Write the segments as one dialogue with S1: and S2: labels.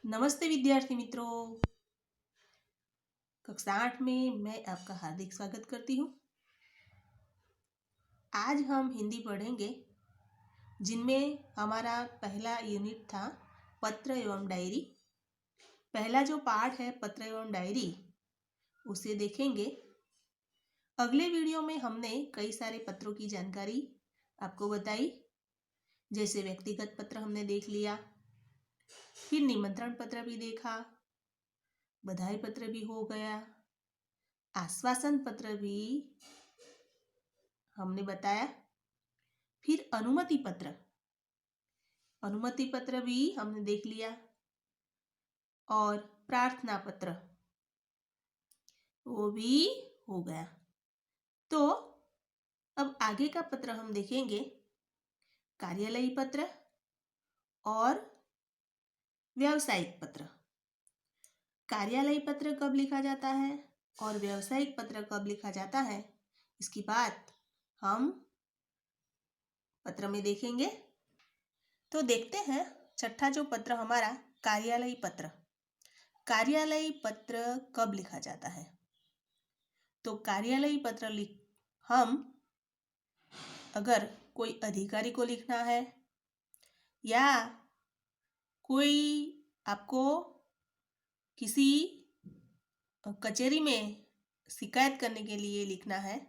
S1: नमस्ते विद्यार्थी मित्रों। कक्षा 8 में मैं आपका हार्दिक स्वागत करती हूँ। आज हम हिंदी पढ़ेंगे जिनमें हमारा पहला यूनिट था पत्र एवं डायरी। पहला जो पाठ है पत्र एवं डायरी उसे देखेंगे। अगले वीडियो में हमने कई सारे पत्रों की जानकारी आपको बताई, जैसे व्यक्तिगत पत्र हमने देख लिया, फिर निमंत्रण पत्र भी देखा, बधाई पत्र भी हो गया, आश्वासन पत्र भी हमने बताया, फिर अनुमति पत्र भी हमने देख लिया और प्रार्थना पत्र वो भी हो गया। तो अब आगे का पत्र हम देखेंगे, कार्यालयी पत्र और व्यावसायिक पत्र। कार्यालयी पत्र कब लिखा जाता है और व्यावसायिक पत्र कब लिखा जाता है, इसकी बात हम पत्र में देखेंगे। तो देखते हैं छठा जो पत्र हमारा कार्यालयी पत्र। कार्यालयी पत्र कब लिखा जाता है? तो कार्यालयी पत्र हम अगर कोई अधिकारी को लिखना है या कोई आपको किसी कचहरी में शिकायत करने के लिए लिखना है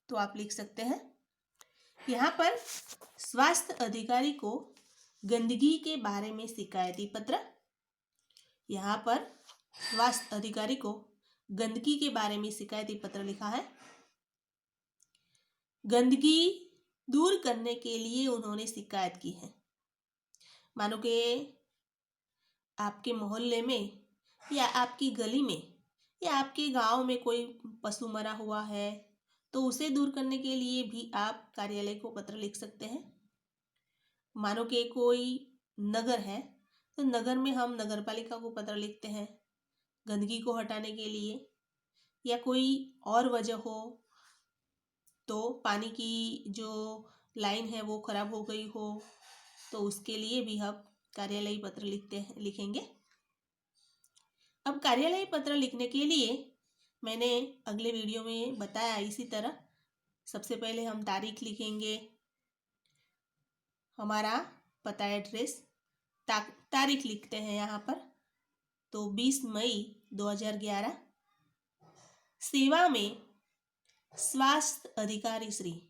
S1: तो आप लिख सकते हैं। यहाँ पर स्वास्थ्य अधिकारी को गंदगी के बारे में शिकायती पत्र, यहाँ पर स्वास्थ्य अधिकारी को गंदगी के बारे में शिकायती पत्र लिखा है। गंदगी दूर करने के लिए उन्होंने शिकायत की है। मानो कि आपके मोहल्ले में या आपकी गली में या आपके गांव में कोई पशु मरा हुआ है तो उसे दूर करने के लिए भी आप कार्यालय को पत्र लिख सकते हैं। मानो कि कोई नगर है तो नगर में हम नगर पालिका को पत्र लिखते हैं गंदगी को हटाने के लिए, या कोई और वजह हो तो पानी की जो लाइन है वो खराब हो गई हो तो उसके लिए भी हम कार्यालयी पत्र लिखेंगे। अब कार्यालयी पत्र लिखने के लिए मैंने अगले वीडियो में बताया इसी तरह, सबसे पहले हम तारीख लिखेंगे, हमारा पता एड्रेस, तारीख लिखते हैं यहाँ पर तो 20 मई 2011। सेवा में स्वास्थ्य अधिकारी श्री,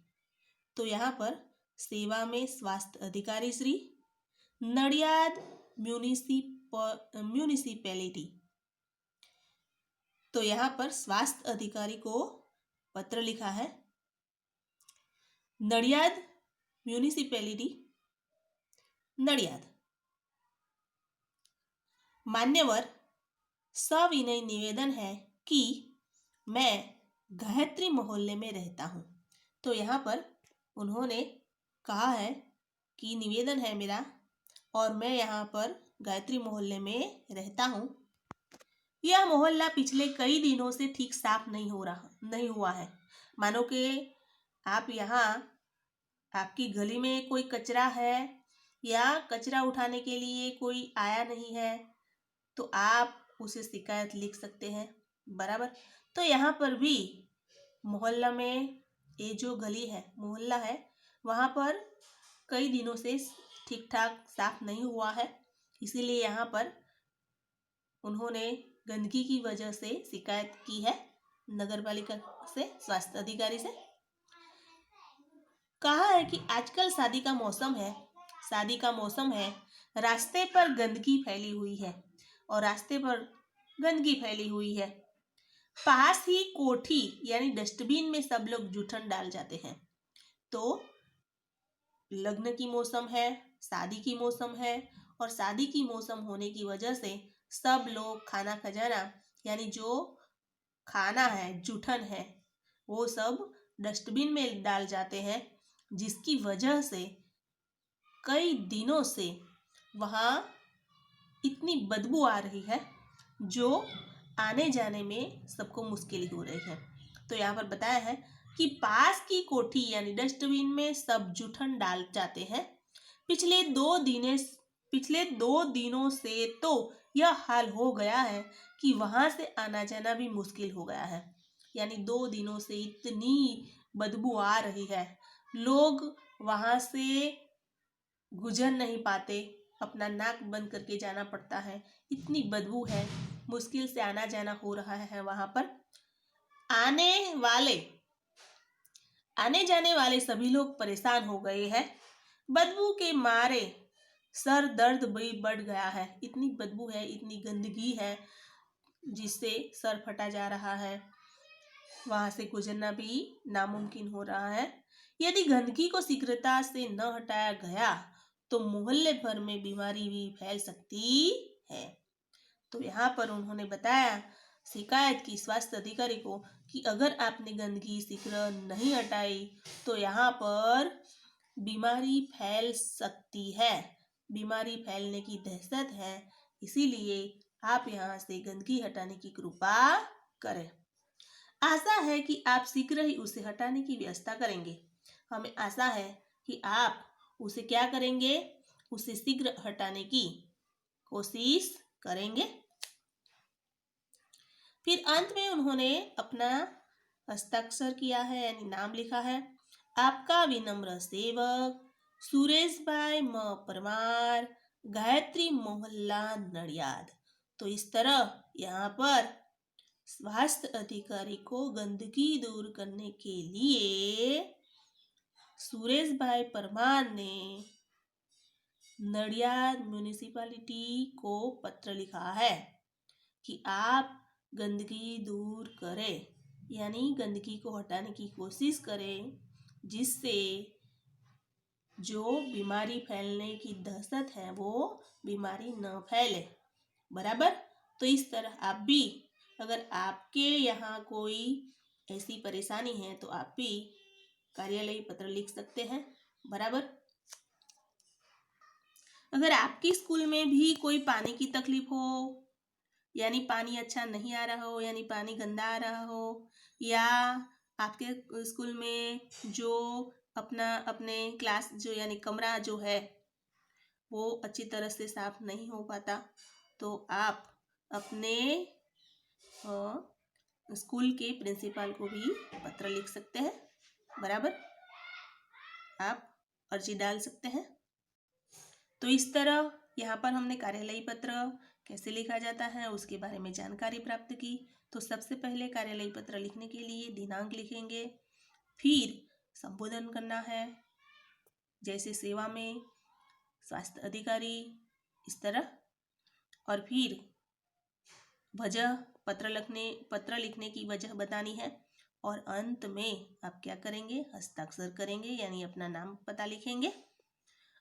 S1: तो यहाँ पर सेवा में स्वास्थ्य अधिकारी श्री, नडियाद म्यूनिसिपैलिटी, तो यहाँ पर स्वास्थ्य अधिकारी को पत्र लिखा है नडियाद म्यूनिसिपैलिटी नडियाद। मान्यवर सविनय निवेदन है कि मैं गायत्री मोहल्ले में रहता हूँ, तो यहाँ पर उन्होंने कहा है कि निवेदन है मेरा और मैं यहाँ पर गायत्री मोहल्ले में रहता हूँ। यह मोहल्ला पिछले कई दिनों से ठीक साफ नहीं हुआ है। मानो कि आप यहाँ आपकी गली में कोई कचरा है या कचरा उठाने के लिए कोई आया नहीं है तो आप उसे शिकायत लिख सकते हैं, बराबर। तो यहाँ पर भी मोहल्ला में ये जो गली है मोहल्ला है वहाँ पर कई दिनों से ठीक ठाक साफ नहीं हुआ है, इसीलिए यहाँ पर उन्होंने गंदगी की वजह से शिकायत की है नगर पालिका से, स्वास्थ्य अधिकारी से। कहा है कि आजकल शादी का मौसम है, रास्ते पर गंदगी फैली हुई है पास ही कोठी यानी डस्टबिन में सब लोग जूठन डाल जाते हैं। तो लग्न की मौसम है, शादी की मौसम है और शादी की मौसम होने की वजह से सब लोग खाना खजाना यानी जो खाना है जूठन है वो सब डस्टबिन में डाल जाते हैं, जिसकी वजह से कई दिनों से वहाँ इतनी बदबू आ रही है जो आने जाने में सबको मुश्किल हो रही है। तो यहाँ पर बताया है कि पास की कोठी यानी डस्टबिन में सब जूठन डाल जाते हैं। पिछले 2 दिनों पिछले 2 दिनों से तो यह हाल हो गया है कि वहां से आना जाना भी मुश्किल हो गया है। यानी 2 दिनों से इतनी बदबू आ रही है, लोग वहां से गुजर नहीं पाते, अपना नाक बंद करके जाना पड़ता है, इतनी बदबू है, मुश्किल से आना जाना हो रहा है वहां पर। आने वाले आने जाने वाले सभी लोग परेशान हो गए हैं, बदबू के मारे सर दर्द भी बढ़ गया है, इतनी बदबू है, इतनी गंदगी है जिससे सर फटा जा रहा है, वहां से गुजरना भी नामुमकिन हो रहा है। यदि गंदगी को शीघ्रता से न हटाया गया तो मोहल्ले भर में बीमारी भी फैल सकती है। तो यहाँ पर उन्होंने बताया, शिकायत की स्वास्थ्य अधिकारी को कि अगर आपने गंदगी शीघ्र नहीं हटाई तो यहाँ पर बीमारी फैल सकती है, बीमारी फैलने की दहशत है, इसीलिए आप यहाँ से गंदगी हटाने की कृपा करें। आशा है कि आप शीघ्र ही उसे हटाने की व्यवस्था करेंगे। हमें आशा है कि आप उसे क्या करेंगे, उसे शीघ्र हटाने की कोशिश करेंगे। फिर अंत में उन्होंने अपना हस्ताक्षर किया है, यानी नाम लिखा है, आपका विनम्र सेवक सुरेश भाई म परमार, गायत्री मोहल्ला नडियाद। तो इस तरह यहाँ पर स्वास्थ्य अधिकारी को गंदगी दूर करने के लिए सुरेश भाई परमार ने नडियाद म्यूनिसिपैलिटी को पत्र लिखा है कि आप गंदगी दूर करें, यानी गंदगी को हटाने की कोशिश करें, जिससे जो बीमारी फैलने की दहशत है वो बीमारी न फैले। बराबर। तो इस तरह आप भी, अगर आपके यहाँ कोई ऐसी परेशानी है तो आप भी कार्यालयी पत्र लिख सकते हैं। बराबर। अगर आपके स्कूल में भी कोई पानी की तकलीफ हो, यानी पानी अच्छा नहीं आ रहा हो, यानी पानी गंदा आ रहा हो, या आपके स्कूल में जो अपने क्लास जो यानी कमरा जो है वो अच्छी तरह से साफ नहीं हो पाता, तो आप अपने स्कूल के प्रिंसिपल को भी पत्र लिख सकते हैं। बराबर। आप अर्जी डाल सकते हैं। तो इस तरह यहाँ पर हमने कार्यालयी पत्र कैसे लिखा जाता है उसके बारे में जानकारी प्राप्त की। तो सबसे पहले कार्यालयी पत्र लिखने के लिए दिनांक लिखेंगे, फिर संबोधन करना है, जैसे सेवा में, स्वास्थ्य अधिकारी, इस तरह, और फिर वजह पत्र लिखने की वजह बतानी है, और अंत में आप क्या करेंगे, हस्ताक्षर करेंगे, यानी अपना नाम पता लिखेंगे।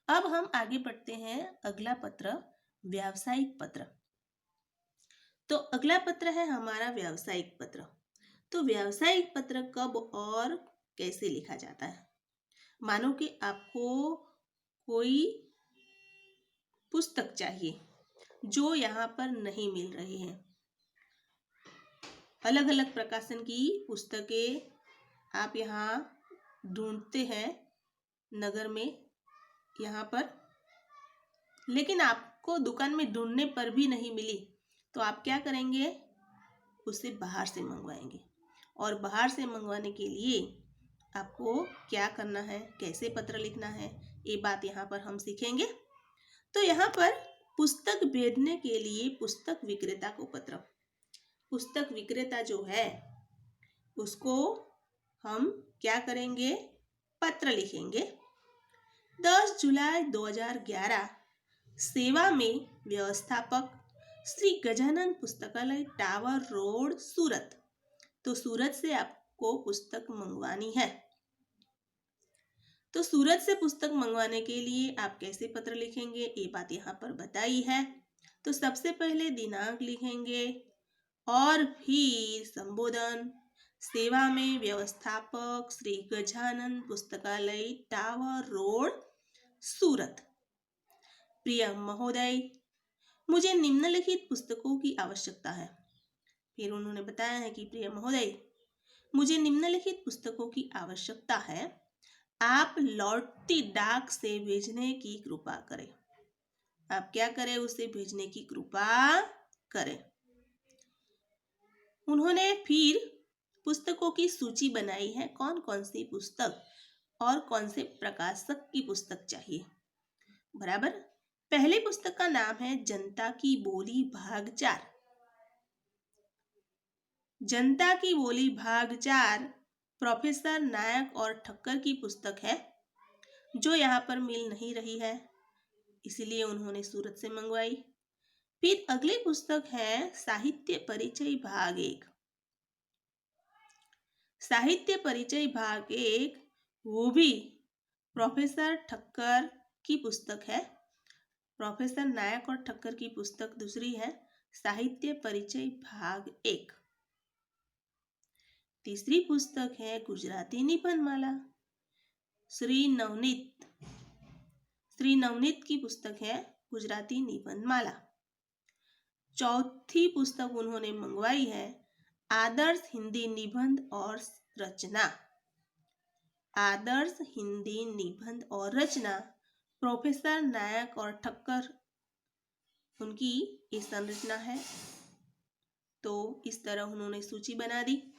S1: अब हम आगे बढ़ते हैं। अगला पत्र व्यावसायिक पत्र। तो अगला पत्र है हमारा व्यावसायिक पत्र। तो व्यावसायिक पत्र कब और कैसे लिखा जाता है। मानो कि आपको कोई पुस्तक चाहिए जो यहाँ पर नहीं मिल रही है, अलग अलग प्रकाशन की पुस्तकें आप यहाँ ढूंढते हैं नगर में यहाँ पर, लेकिन आपको दुकान में ढूंढने पर भी नहीं मिली, तो आप क्या करेंगे, उसे बाहर से मंगवाएंगे। और बाहर से मंगवाने के लिए आपको क्या करना है, कैसे पत्र लिखना है, ये बात यहाँ पर हम सीखेंगे। तो यहाँ पर पुस्तक भेजने के लिए पुस्तक विक्रेता को पत्र, पुस्तक विक्रेता जो है उसको हम क्या करेंगे, पत्र लिखेंगे। 10 जुलाई 2011 सेवा में व्यवस्थापक श्री गजानन पुस्तकालय टावर रोड सूरत। तो सूरत से आपको पुस्तक मंगवानी है। तो सूरत से पुस्तक मंगवाने के लिए आप कैसे पत्र लिखेंगे, ये बात यहाँ पर बताई है। तो सबसे पहले दिनांक लिखेंगे और फिर संबोधन, सेवा में व्यवस्थापक श्री गजानन पुस्तकालय टावर रोड सूरत। प्रिय महोदय, मुझे निम्नलिखित पुस्तकों की आवश्यकता है। फिर उन्होंने बताया है कि प्रिय महोदय, मुझे निम्नलिखित पुस्तकों की आवश्यकता है, आप लौटती डाक से भेजने की कृपा करें। आप क्या करें, उसे भेजने की कृपा करें। उन्होंने फिर पुस्तकों की सूची बनाई है, कौन कौन सी पुस्तक और कौन से प्रकाशक की पुस्तक चाहिए। बराबर। पहली पुस्तक का नाम है जनता की बोली भाग 4। जनता की बोली भाग 4 प्रोफेसर नायक और ठक्कर की पुस्तक है, जो यहाँ पर मिल नहीं रही है, इसलिए उन्होंने सूरत से मंगवाई। फिर अगली पुस्तक है साहित्य परिचय भाग 1। साहित्य परिचय भाग 1 वो भी प्रोफेसर ठक्कर की पुस्तक है। प्रोफेसर नायक और ठक्कर की पुस्तक दूसरी है साहित्य परिचय भाग 1। तीसरी पुस्तक है गुजराती निबंधमाला, श्री नवनीत की पुस्तक है गुजराती निबंधमाला। चौथी पुस्तक उन्होंने मंगवाई है आदर्श हिंदी निबंध और रचना। आदर्श हिंदी निबंध और रचना प्रोफेसर नायक और ठक्कर, उनकी ये संरचना है। तो इस तरह उन्होंने सूची बना दी।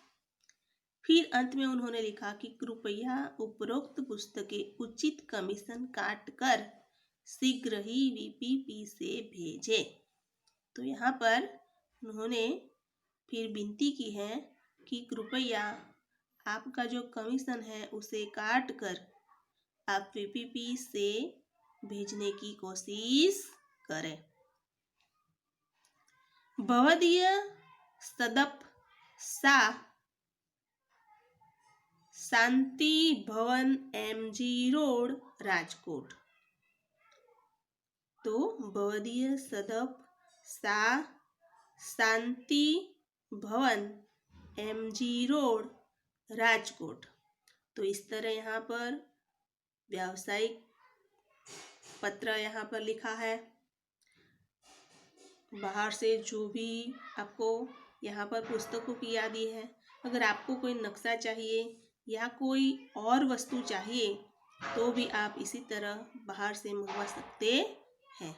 S1: फिर अंत में उन्होंने लिखा कि कृपया उपरोक्त पुस्तकें उचित कमीशन काट कर शीघ्र ही वीपीपी से भेजें। तो यहाँ पर उन्होंने फिर विनती की है कि कृपया आपका जो कमीशन है उसे काट कर आप वीपीपी से भेजने की कोशिश करें। भवदीय सदप शाह, शांति भवन एमजी रोड, राजकोट। तो भवदीय सदप शाह, शांति भवन एमजी रोड, राजकोट। तो इस तरह यहाँ पर व्यावसायिक पत्र यहाँ पर लिखा है। बाहर से जो भी आपको यहाँ पर पुस्तकों की यादी है, अगर आपको कोई नक्शा चाहिए या कोई और वस्तु चाहिए तो भी आप इसी तरह बाहर से मंगवा सकते हैं।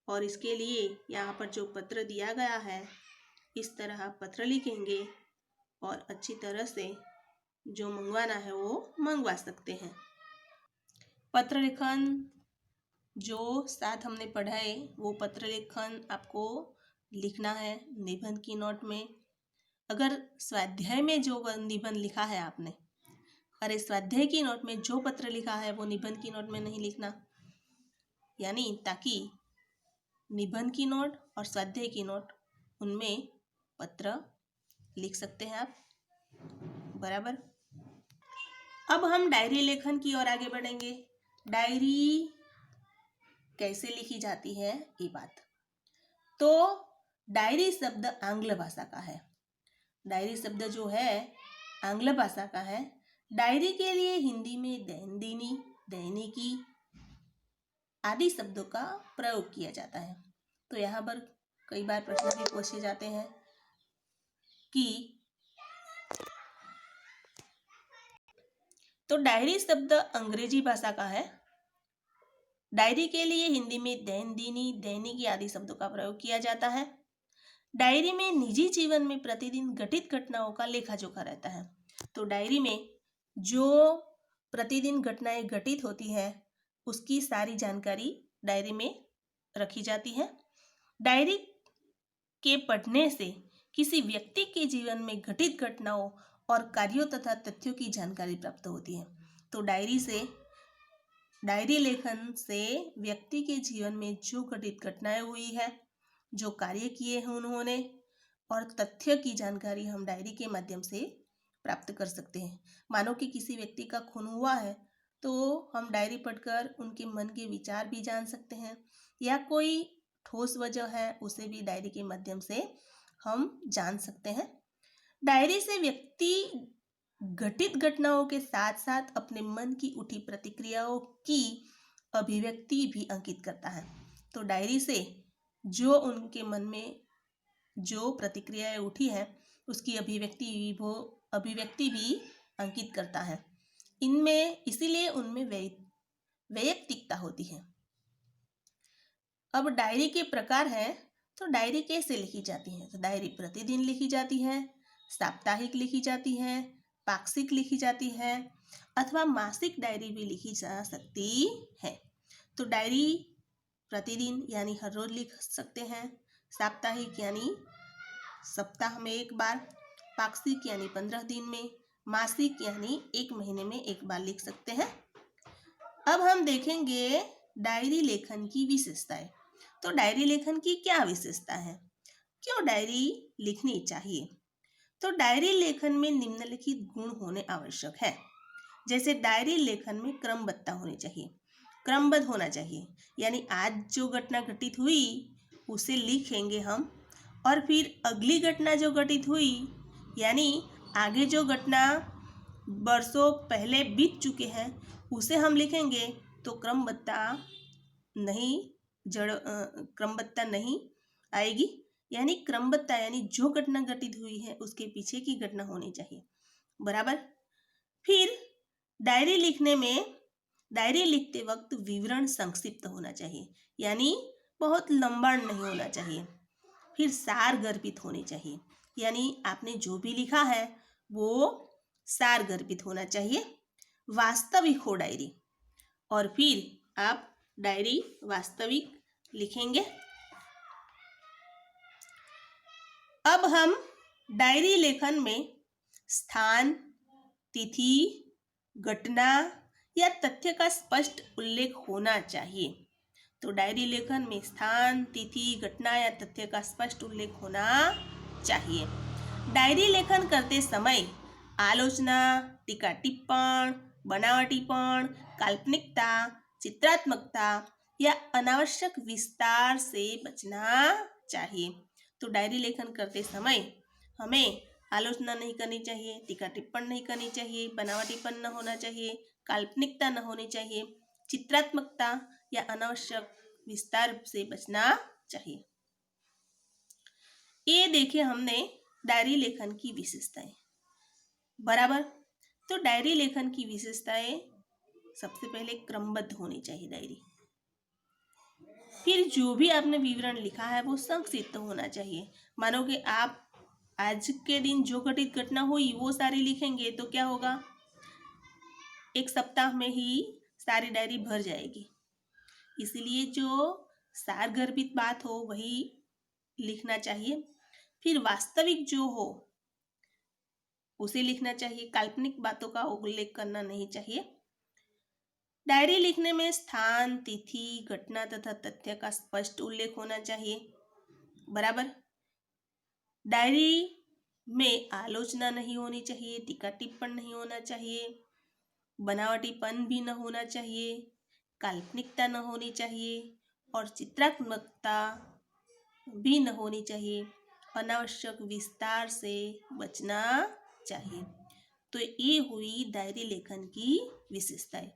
S1: और इसके लिए यहाँ पर जो पत्र दिया गया है, इस तरह आप पत्र लिखेंगे और अच्छी तरह से जो मंगवाना है वो मंगवा सकते हैं। पत्र लेखन जो साथ हमने पढ़ाए वो पत्र लेखन आपको लिखना है निबंध की नोट में। अगर स्वाध्याय में जो निबंध लिखा है आपने, अरे स्वाध्याय की नोट में जो पत्र लिखा है वो निबंध की नोट में नहीं लिखना, यानी ताकि निबंध की नोट और स्वाध्याय की नोट उनमें पत्र लिख सकते हैं आप। बराबर। अब हम डायरी लेखन की ओर आगे बढ़ेंगे। डायरी कैसे लिखी जाती है ये बात। तो डायरी शब्द आंग्ल भाषा का है। डायरी शब्द जो है आंग्ल भाषा का है। डायरी के लिए हिंदी में दैनंदिनी, दैनिकी आदि शब्दों का प्रयोग किया जाता है। तो यहाँ पर कई बार प्रश्न भी पूछे जाते हैं कि तो डायरी शब्द अंग्रेजी भाषा का है। डायरी के लिए हिंदी में दैनंदिनी, दैनिकी आदि शब्दों का प्रयोग किया जाता है। डायरी में निजी जीवन में प्रतिदिन घटित घटनाओं का लेखा जोखा रहता है। तो डायरी में जो प्रतिदिन घटनाएं घटित होती है उसकी सारी जानकारी डायरी में रखी जाती है। डायरी के पढ़ने से किसी व्यक्ति के जीवन में घटित घटनाओं और कार्यों तथा तथ्यों की जानकारी प्राप्त होती है। तो डायरी लेखन से व्यक्ति के जीवन में जो घटित घटनाएं हुई है, जो कार्य किए हैं उन्होंने, और तथ्य की जानकारी हम डायरी के माध्यम से प्राप्त कर सकते हैं। मानो कि किसी व्यक्ति का खून हुआ है तो हम डायरी पढ़कर उनके मन के विचार भी जान सकते हैं, या कोई ठोस वजह है उसे भी डायरी के माध्यम से हम जान सकते हैं। डायरी से व्यक्ति घटित घटनाओं के साथ साथ अपने मन की उठी प्रतिक्रियाओं की अभिव्यक्ति भी अंकित करता है। तो डायरी से जो उनके मन में जो प्रतिक्रियाएं उठी है उसकी अभिव्यक्ति भी अंकित करता है। इनमें इसीलिए उनमें वैयक्तिकता होती है। अब डायरी के प्रकार हैं, तो डायरी कैसे लिखी जाती है? तो डायरी प्रतिदिन लिखी जाती है, साप्ताहिक लिखी जाती है, पाक्षिक लिखी जाती है, अथवा मासिक डायरी भी लिखी जा सकती है। तो डायरी प्रतिदिन यानी हर रोज लिख सकते हैं, साप्ताहिक यानी सप्ताह में एक बार, पाक्षिक यानी 15 दिन में, मासिक यानी 1 महीने में एक बार लिख सकते हैं। अब हम देखेंगे डायरी लेखन की विशेषताएं। तो डायरी लेखन की क्या विशेषता है, क्यों डायरी लिखनी चाहिए? तो डायरी लेखन में निम्नलिखित गुण होने आवश्यक है। जैसे डायरी लेखन में क्रमबद्धता होनी चाहिए, क्रमबद्ध होना चाहिए, यानी आज जो घटना घटित हुई उसे लिखेंगे हम, और फिर अगली घटना जो घटित हुई यानी आगे जो घटना वर्षों पहले बीत चुके हैं उसे हम लिखेंगे, तो क्रमबद्धता नहीं आएगी। यानी क्रमबद्धता यानी जो घटना घटित हुई है उसके पीछे की घटना होनी चाहिए, बराबर। फिर डायरी लिखते वक्त विवरण संक्षिप्त होना चाहिए, यानी बहुत लंबा नहीं होना चाहिए। फिर सार गर्भित होनी चाहिए, यानी आपने जो भी लिखा है वो सार गर्भित होना चाहिए। वास्तविक हो डायरी, और फिर आप डायरी वास्तविक लिखेंगे। अब हम डायरी लेखन में स्थान, तिथि, घटना या तथ्य का स्पष्ट उल्लेख होना चाहिए। तो डायरी लेखन में स्थान, तिथि, घटना या तथ्य का स्पष्ट उल्लेख होना चाहिए। डायरी लेखन करते समय आलोचना, टीका टिप्पण, बनावटीपन, काल्पनिकता, चित्रात्मकता या अनावश्यक विस्तार से बचना चाहिए। तो डायरी लेखन करते समय हमें आलोचना नहीं करनी चाहिए, टीका टिप्पण नहीं करनी चाहिए, बनावटीपन न होना चाहिए, काल्पनिकता न होनी चाहिए, चित्रात्मकता या अनावश्यक विस्तार से बचना चाहिए। ये देखिए हमने डायरी लेखन की विशेषताएं, बराबर। तो डायरी लेखन की विशेषताएं, सबसे पहले क्रमबद्ध होनी चाहिए डायरी। फिर जो भी आपने विवरण लिखा है वो संक्षिप्त होना चाहिए। मानो कि आप आज के दिन जो घटित घटना हुई वो सारी लिखेंगे तो क्या होगा, एक सप्ताह में ही सारी डायरी भर जाएगी। इसलिए जो सार गर्भित बात हो वही लिखना चाहिए। फिर वास्तविक जो हो उसे लिखना चाहिए, काल्पनिक बातों का उल्लेख करना नहीं चाहिए। डायरी लिखने में स्थान, तिथि, घटना तथा तथ्य का स्पष्ट उल्लेख होना चाहिए, बराबर। डायरी में आलोचना नहीं होनी चाहिए, टीका टिप्पण नहीं होना चाहिए, बनावटीपन भी न होना चाहिए, काल्पनिकता न होनी चाहिए और चित्रात्मकता भी न होनी चाहिए, अनावश्यक विस्तार से बचना चाहिए। तो ये हुई डायरी लेखन की विशेषताएं।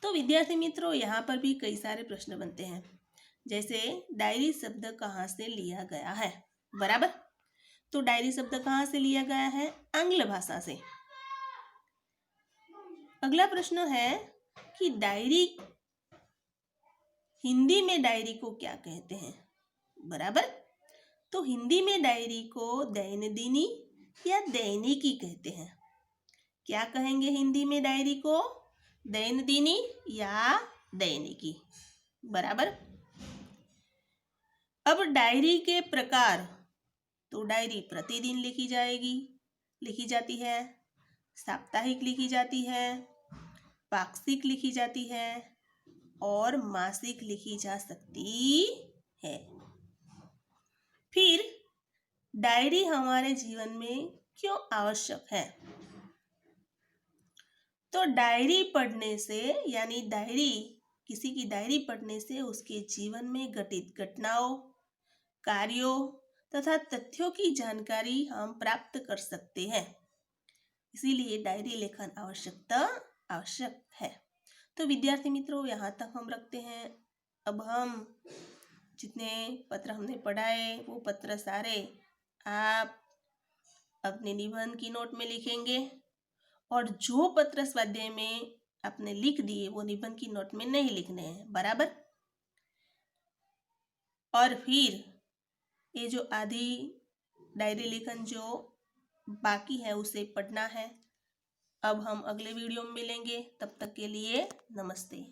S1: तो विद्यार्थी मित्रों, यहाँ पर भी कई सारे प्रश्न बनते हैं, जैसे डायरी शब्द कहाँ से लिया गया है, बराबर। तो डायरी शब्द कहाँ से लिया गया है, आंग्ल भाषा से। अगला प्रश्न है कि डायरी, हिंदी में डायरी को क्या कहते हैं, बराबर। तो हिंदी में डायरी को दैनंदिनी या दैनिकी कहते हैं। क्या कहेंगे हिंदी में डायरी को, दैनंदिनी या दैनिकी, बराबर। अब डायरी के प्रकार, तो डायरी प्रतिदिन लिखी जाती है, साप्ताहिक लिखी जाती है, पाक्षिक लिखी जाती है और मासिक लिखी जा सकती है। फिर डायरी हमारे जीवन में क्यों आवश्यक है? तो डायरी पढ़ने से, यानी किसी की डायरी पढ़ने से उसके जीवन में घटित घटनाओं, कार्यों तथा तथ्यों की जानकारी हम प्राप्त कर सकते हैं। इसीलिए डायरी लेखन आवश्यक है। तो विद्यार्थी मित्रों, यहाँ तक हम रखते हैं। अब हम जितने पत्र हमने पढ़ाए वो पत्र सारे आप अपने निबंध की नोट में लिखेंगे, और जो पत्र स्वाध्याय में आपने लिख दिए वो निबंध की नोट में नहीं लिखने हैं, बराबर। और फिर ये जो आधी डायरी लेखन जो बाकी है उसे पढ़ना है। अब हम अगले वीडियो में मिलेंगे, तब तक के लिए नमस्ते।